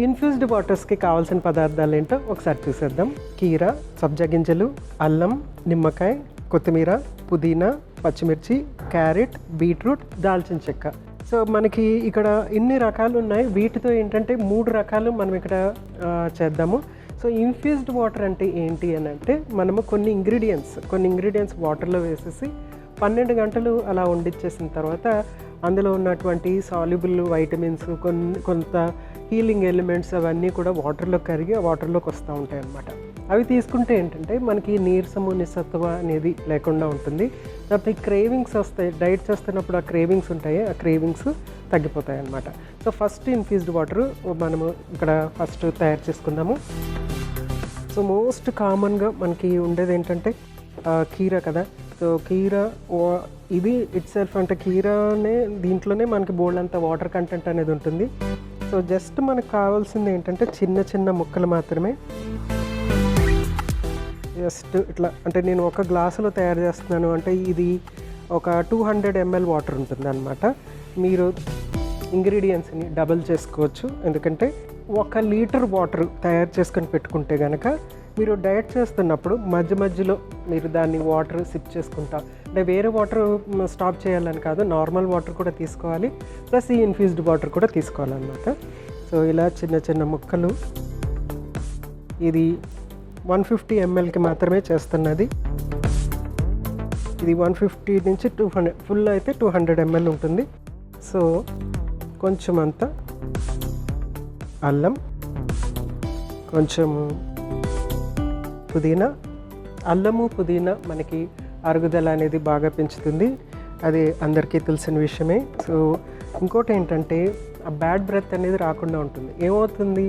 Infused వాటర్స్కి కావాల్సిన పదార్థాలు ఏంటో ఒకసారి చూసేద్దాం. కీర, సబ్జా గింజలు, అల్లం, నిమ్మకాయ, కొత్తిమీర, పుదీనా, పచ్చిమిర్చి, క్యారెట్, బీట్రూట్, దాల్చిన చెక్క. సో మనకి ఇక్కడ ఇన్ని రకాలు ఉన్నాయి. వీటితో ఏంటంటే 3 రకాలు మనం ఇక్కడ చేద్దాము. సో ఇన్ఫ్యూజ్డ్ వాటర్ అంటే ఏంటి అని అంటే మనము కొన్ని ఇంగ్రీడియంట్స్ వాటర్లో వేసేసి 12 గంటలు అలా వండిచ్చేసిన తర్వాత అందులో ఉన్నటువంటి సాల్యుబుల్ వైటమిన్స్, కొంత హీలింగ్ ఎలిమెంట్స్ అవన్నీ కూడా వాటర్లో కరిగి ఆ వాటర్లోకి వస్తూ ఉంటాయి అన్నమాట. అవి తీసుకుంటే ఏంటంటే మనకి నీరసము, నిస్సత్వ అనేది లేకుండా ఉంటుంది. లేకపోతే క్రేవింగ్స్ వస్తాయి, డైట్ చేస్తున్నప్పుడు ఆ క్రేవింగ్స్ ఉంటాయి, ఆ క్రేవింగ్స్ తగ్గిపోతాయి అన్నమాట. సో ఫస్ట్ ఇన్ఫ్యూజ్డ్ వాటర్ మనము ఇక్కడ ఫస్ట్ తయారు చేసుకుందాము. సో మోస్ట్ కామన్గా మనకి ఉండేది ఏంటంటే కీర కదా. సో కీర ఇది ఇట్ సెల్ఫ్ అంటే కీరనే దీంట్లోనే మనకి బోల్డ్ అంత వాటర్ కంటెంట్ అనేది ఉంటుంది. సో జస్ట్ మనకు కావాల్సింది ఏంటంటే చిన్న చిన్న ముక్కలు మాత్రమే. జస్ట్ ఇట్లా అంటే నేను ఒక గ్లాసులో తయారు చేస్తున్నాను అంటే ఇది ఒక 200 ml వాటర్ ఉంటుంది అనమాట. మీరు ఇంగ్రీడియంట్స్ని డబుల్ చేసుకోవచ్చు. ఎందుకంటే 1 లీటర్ వాటర్ తయారు చేసుకొని పెట్టుకుంటే కనుక మీరు డైట్ చేస్తున్నప్పుడు మధ్యలో మీరు దాన్ని వాటర్ సిప్ చేసుకుంటా, అంటే వేరే వాటర్ స్టాప్ చేయాలని కాదు, నార్మల్ వాటర్ కూడా తీసుకోవాలి, ప్లస్ ఈ ఇన్ఫ్యూజ్డ్ వాటర్ కూడా తీసుకోవాలన్నమాట. సో ఇలా చిన్న చిన్న ముక్కలు, ఇది 150 mlకి మాత్రమే చేస్తున్నది. ఇది 150 నుంచి 200, ఫుల్ అయితే 200 ml ఉంటుంది. సో కొంచెం అంత అల్లం, కొంచెం పుదీనా. అల్లము పుదీనా మనకి అరుగుదల అనేది బాగా పెంచుతుంది, అది అందరికీ తెలిసిన విషయమే. సో ఇంకోటి ఏంటంటే ఆ బ్యాడ్ బ్రెత్ అనేది రాకుండా ఉంటుంది. ఏమవుతుంది,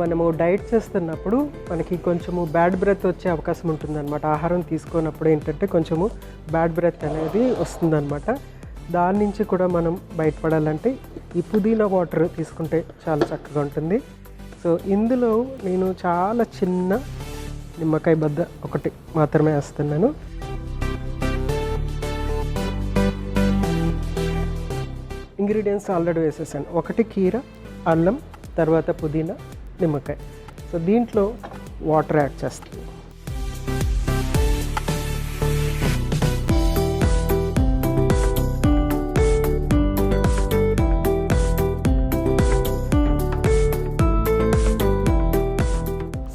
మనము డైట్ చేస్తున్నప్పుడు మనకి కొంచెము బ్యాడ్ బ్రెత్ వచ్చే అవకాశం ఉంటుందన్నమాట. ఆహారం తీసుకున్నప్పుడు ఏంటంటే కొంచెము బ్యాడ్ బ్రెత్ అనేది వస్తుందన్నమాట. దాని నుంచి కూడా మనం బయటపడాలంటే ఈ పుదీనా వాటర్ తీసుకుంటే చాలా చక్కగా ఉంటుంది. సో ఇందులో నేను చాలా చిన్న నిమ్మకాయ బద్ద ఒకటి మాత్రమే వేస్తున్నాను. ఇంగ్రీడియంట్స్ ఆల్రెడీ వేసేసాను. ఒకటి కీర, అల్లం, తర్వాత పుదీనా, నిమ్మకాయ. సో దీంట్లో వాటర్ యాడ్ చేస్తాను.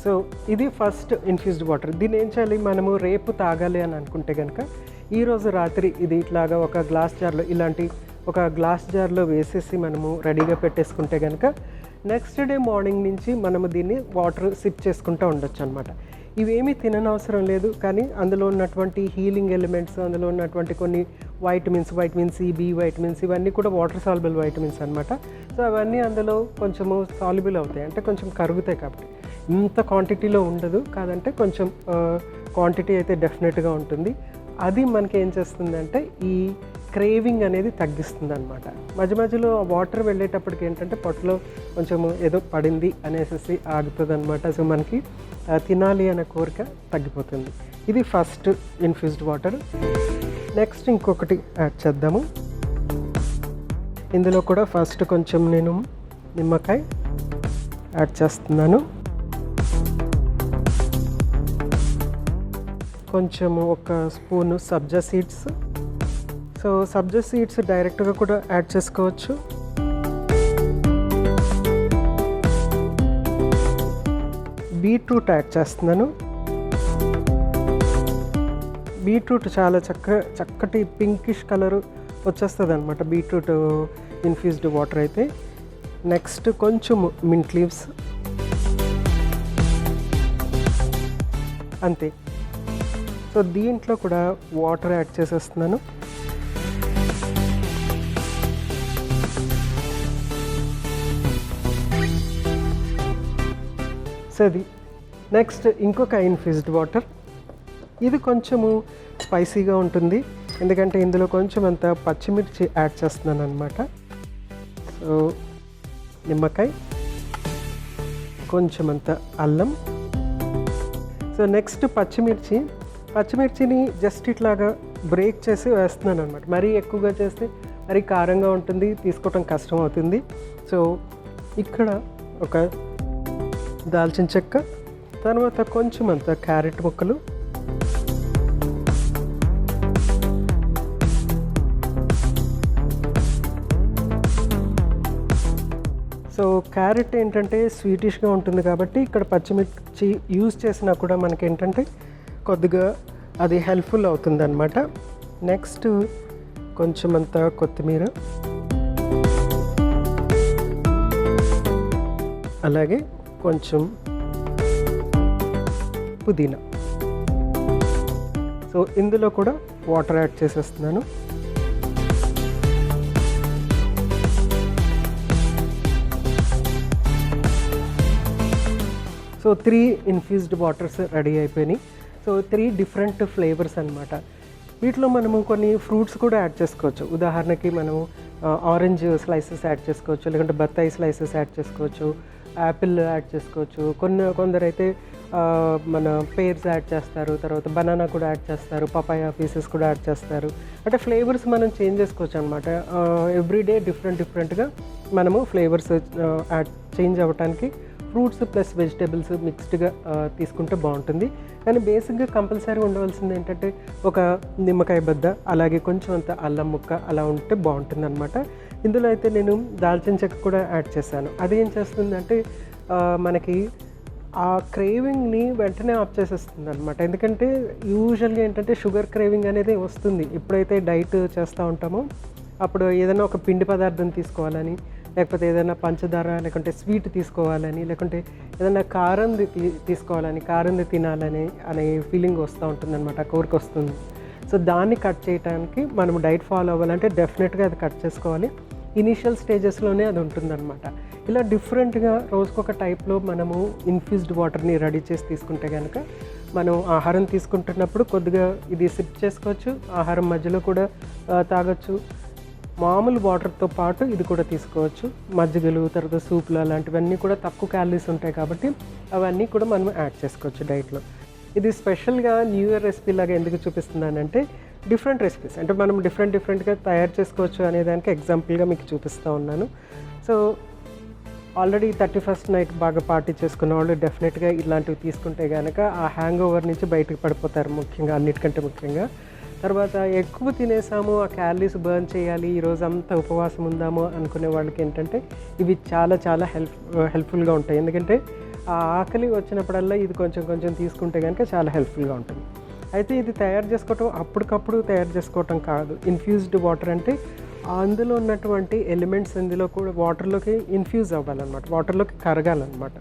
సో ఇది ఫస్ట్ ఇన్ఫ్యూజ్డ్ వాటర్. దీన్ని ఏం చేయాలి, మనము రేపు తాగాలి అని అనుకుంటే కనుక ఈరోజు రాత్రి ఇది ఇట్లాగా ఒక గ్లాస్ జార్లో, ఇలాంటి ఒక గ్లాస్ జార్లో వేసేసి మనము రెడీగా పెట్టేసుకుంటే కనుక నెక్స్ట్ డే మార్నింగ్ నుంచి మనము దీన్ని వాటర్ సిప్ చేసుకుంటూ ఉండొచ్చు అనమాట. ఇవేమీ తిననవసరం లేదు, కానీ అందులో ఉన్నటువంటి హీలింగ్ ఎలిమెంట్స్, అందులో ఉన్నటువంటి కొన్ని వైటమిన్ సి, బి వైటమిన్స్, ఇవన్నీ కూడా వాటర్ సాల్యుబుల్ వైటమిన్స్ అనమాట. సో అవన్నీ అందులో కొంచెము సాల్యుబుల్ అవుతాయి, అంటే కొంచెం కరుగుతాయి. కాబట్టి ఇంత క్వాంటిటీలో ఉండదు, కాదంటే కొంచెం క్వాంటిటీ అయితే డెఫినెట్గా ఉంటుంది. అది మనకి ఏం చేస్తుందంటే ఈ క్రేవింగ్ అనేది తగ్గిస్తుంది అనమాట. మధ్యలో వాటర్ వెళ్ళేటప్పటికి ఏంటంటే పొట్టలో కొంచెము ఏదో పడింది అనేసి ఆగుతుంది అనమాట. సో మనకి తినాలి అనే కోరిక తగ్గిపోతుంది. ఇది ఫస్ట్ ఇన్ఫ్యూజ్డ్ వాటర్. నెక్స్ట్ ఇంకొకటి యాడ్ చేద్దాము. ఇందులో కూడా ఫస్ట్ కొంచెం నేను నిమ్మకాయ యాడ్ చేస్తున్నాను. కొంచెము 1 స్పూను సబ్జా సీడ్స్. సో సబ్జా సీడ్స్ డైరెక్ట్గా కూడా యాడ్ చేసుకోవచ్చు. బీట్రూట్ యాడ్ చేస్తున్నాను. బీట్రూట్ చాలా చక్కటి పింకిష్ కలరు వచ్చేస్తుంది అనమాట బీట్రూట్ ఇన్ఫ్యూజ్డ్ వాటర్ అయితే. నెక్స్ట్ కొంచెం మింట్ లీవ్స్, అంతే. సో దీంట్లో కూడా వాటర్ యాడ్ చేసేస్తున్నాను. సో అది నెక్స్ట్ ఇంకొక ఇన్ఫ్యూజ్డ్ వాటర్. ఇది కొంచెము స్పైసీగా ఉంటుంది, ఎందుకంటే ఇందులో కొంచెం అంత పచ్చిమిర్చి యాడ్ చేస్తున్నాను అనమాట. సో నిమ్మకాయ, కొంచెం అంత అల్లం. సో నెక్స్ట్ పచ్చిమిర్చిని జస్ట్ ఇట్లాగా బ్రేక్ చేసి వేస్తున్నాను అనమాట. మరీ ఎక్కువగా చేస్తే మరీ కారంగా ఉంటుంది, తీసుకోవటం కష్టం అవుతుంది. సో ఇక్కడ ఒక దాల్చిన చెక్క, తర్వాత కొంచెం అంత క్యారెట్ ముక్కలు, సో క్యారెట్ ఏంటంటే స్వీటిష్గా ఉంటుంది కాబట్టి ఇక్కడ పచ్చిమిర్చి యూజ్ చేసినా కూడా మనకి ఏంటంటే కొద్దిగా అది హెల్ప్ఫుల్ అవుతుంది అన్నమాట. నెక్స్ట్ కొంచెం అంత కొత్తిమీర, అలాగే కొంచెం పుదీనా. సో ఇందులో కూడా వాటర్ యాడ్ చేసేస్తున్నాను. సో 3 ఇన్ఫ్యూజ్డ్ వాటర్స్ రెడీ అయిపోయినాయి. సో 3 డిఫరెంట్ ఫ్లేవర్స్ అనమాట. వీటిలో మనము కొన్ని ఫ్రూట్స్ కూడా యాడ్ చేసుకోవచ్చు. ఉదాహరణకి మనము ఆరెంజ్ స్లైసెస్ యాడ్ చేసుకోవచ్చు, లేకుంటే బత్తాయి స్లైసెస్ యాడ్ చేసుకోవచ్చు, యాపిల్ యాడ్ చేసుకోవచ్చు. కొందరైతే మన పేర్స్ యాడ్ చేస్తారు, తర్వాత బనానా కూడా యాడ్ చేస్తారు, పపాయా పీసెస్ కూడా యాడ్ చేస్తారు. అంటే ఫ్లేవర్స్ మనం చేంజ్ చేసుకోవచ్చు అనమాట. ఎవ్రీడే డిఫరెంట్గా మనము ఫ్లేవర్స్ యాడ్ చేంజ్ అవ్వడానికి ఫ్రూట్స్ ప్లస్ వెజిటేబుల్స్ మిక్స్డ్గా తీసుకుంటే బాగుంటుంది. కానీ బేసిక్గా కంపల్సరీ ఉండవలసింది ఏంటంటే ఒక నిమ్మకాయ బద్ద, అలాగే కొంచెం అంత అల్లం ముక్క అలా ఉంటే బాగుంటుంది అనమాట. ఇందులో అయితే నేను దాల్చిన చెక్క కూడా యాడ్ చేశాను. అదేం చేస్తుందంటే మనకి ఆ క్రేవింగ్ని వెంటనే ఆఫ్ చేసేస్తుంది అనమాట. ఎందుకంటే యూజువల్గా ఏంటంటే షుగర్ క్రేవింగ్ అనేది వస్తుంది. ఎప్పుడైతే డైట్ చేస్తూ ఉంటామో అప్పుడు ఏదైనా ఒక పిండి పదార్థం తీసుకోవాలని, లేకపోతే ఏదైనా పంచదార లేకుంటే స్వీట్ తీసుకోవాలని, లేకుంటే ఏదైనా కారంది తీసుకోవాలని, కారంది తినాలని అనే ఫీలింగ్ వస్తూ ఉంటుందన్నమాట, కోరిక వస్తుంది. సో దాన్ని కట్ చేయడానికి మనం డైట్ ఫాలో అవ్వాలంటే డెఫినెట్గా అది కట్ చేసుకోవాలి. ఇనీషియల్ స్టేజెస్లోనే అది ఉంటుందన్నమాట. ఇలా డిఫరెంట్గా రోజుకొక టైప్లో మనము ఇన్ఫ్యూజ్డ్ వాటర్ని రెడీ చేసి తీసుకుంటే కనుక మనం ఆహారం తీసుకుంటున్నప్పుడు కొద్దిగా ఇది సిప్ చేసుకోవచ్చు, ఆహారం మధ్యలో కూడా తాగొచ్చు. మామూలు వాటర్తో పాటు ఇది కూడా తీసుకోవచ్చు. మజ్జిగలు, తర్వాత సూపులు అలాంటివన్నీ కూడా తక్కువ క్యాలరీస్ ఉంటాయి కాబట్టి అవన్నీ కూడా మనం యాడ్ చేసుకోవచ్చు డైట్లో. ఇది స్పెషల్గా న్యూ ఇయర్ రెసిపీ లాగా ఎందుకు చూపిస్తున్నానంటే డిఫరెంట్ రెసిపీస్ అంటే మనం డిఫరెంట్గా తయారు చేసుకోవచ్చు అనేదానికి ఎగ్జాంపుల్గా మీకు చూపిస్తూ ఉన్నాను. సో ఆల్రెడీ 31st నైట్ బాగా పార్టీ చేసుకున్న వాళ్ళు డెఫినెట్గా ఇలాంటివి తీసుకుంటే కనుక ఆ హ్యాంగ్ ఓవర్ నుంచి బయటకు పడిపోతారు, ముఖ్యంగా అన్నిటికంటే ముఖ్యంగా. తర్వాత ఎక్కువ తినేసాము, ఆ క్యాలరీస్ బర్న్ చేయాలి, ఈరోజు అంతా ఉపవాసం ఉందాము అనుకునే వాళ్ళకి ఏంటంటే ఇవి చాలా హెల్ప్ఫుల్గా ఉంటాయి. ఎందుకంటే ఆ ఆకలి వచ్చినప్పుడల్లా ఇది కొంచెం తీసుకుంటే కనుక చాలా హెల్ప్ఫుల్గా ఉంటుంది. అయితే ఇది తయారు చేసుకోవటం అప్పటికప్పుడు తయారు చేసుకోవటం కాదు. ఇన్ఫ్యూజ్డ్ వాటర్ అంటే అందులో ఉన్నటువంటి ఎలిమెంట్స్ ఇందులో కూడా వాటర్లోకి ఇన్ఫ్యూజ్ అవ్వాలన్నమాట, వాటర్లోకి కరగాలన్నమాట.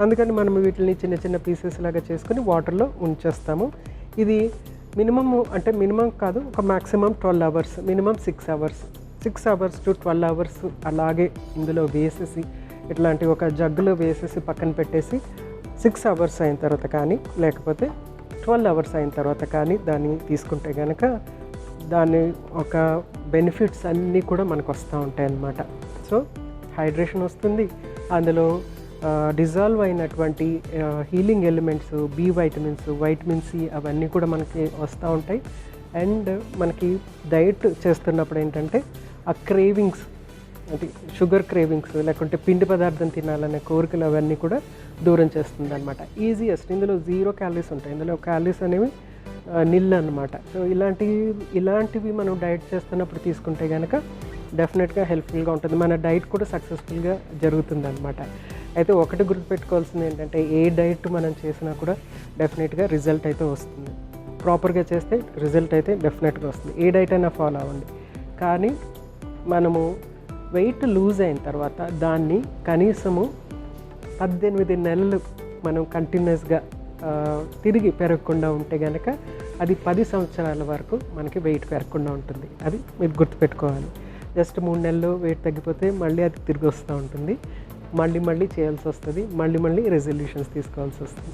అందుకని మనం వీటిని చిన్న పీసెస్ లాగా చేసుకొని వాటర్లో ఉంచేస్తాము. ఇది మినిమం కాదు, ఒక maximum 12 hours, minimum 6 hours to 12 hours అలాగే ఇందులో వేసేసి ఇట్లాంటి ఒక జగ్గులో వేసేసి పక్కన పెట్టేసి 6 అవర్స్ అయిన తర్వాత కానీ లేకపోతే 12 అవర్స్ అయిన తర్వాత కానీ దాన్ని తీసుకుంటే కనుక దాని ఒక బెనిఫిట్స్ అన్నీ కూడా మనకు వస్తూ ఉంటాయి అన్నమాట. సో హైడ్రేషన్ వస్తుంది, అందులో డిజాల్వ్ అయినటువంటి healing elements, B vitamins, vitamin C అవన్నీ కూడా మనకి వస్తూ ఉంటాయి. అండ్ మనకి డైట్ చేస్తున్నప్పుడు ఏంటంటే ఆ క్రేవింగ్స్ అంటే షుగర్ క్రేవింగ్స్ లేకుంటే పిండి పదార్థం తినాలనే కోరికలు అవన్నీ కూడా దూరం చేస్తుంది అనమాట. ఈజియెస్ట్ ఇందులో 0 క్యాలరీస్ ఉంటాయి, ఇందులో క్యాలరీస్ అనేవి నిల్ అనమాట. సో ఇలాంటివి మనం డైట్ చేస్తున్నప్పుడు తీసుకుంటే కనుక డెఫినెట్గా హెల్ప్ఫుల్గా ఉంటుంది, మన డైట్ కూడా సక్సెస్ఫుల్గా జరుగుతుంది అనమాట. అయితే ఒకటి గుర్తుపెట్టుకోవాల్సింది ఏంటంటే ఏ డైట్ మనం చేసినా కూడా డెఫినెట్గా రిజల్ట్ అయితే వస్తుంది. ప్రాపర్గా చేస్తే రిజల్ట్ అయితే డెఫినెట్గా వస్తుంది. ఏ డైట్ అయినా ఫాలో అవ్వండి. కానీ మనము వెయిట్ లూజ్ అయిన తర్వాత దాన్ని కనీసము 18 నెలలు మనం కంటిన్యూస్గా తిరిగి పెరగకుండా ఉంటే కనుక అది 10 సంవత్సరాల వరకు మనకి వెయిట్ పెరగకుండా ఉంటుంది. అది మీరు గుర్తుపెట్టుకోవాలి. జస్ట్ 3 నెలలు వెయిట్ తగ్గిపోతే మళ్ళీ అది తిరిగి వస్తూ ఉంటుంది, మళ్ళీ చేయాల్సి వస్తుంది, మళ్ళీ రెజల్యూషన్స్ తీసుకోవాల్సి వస్తుంది.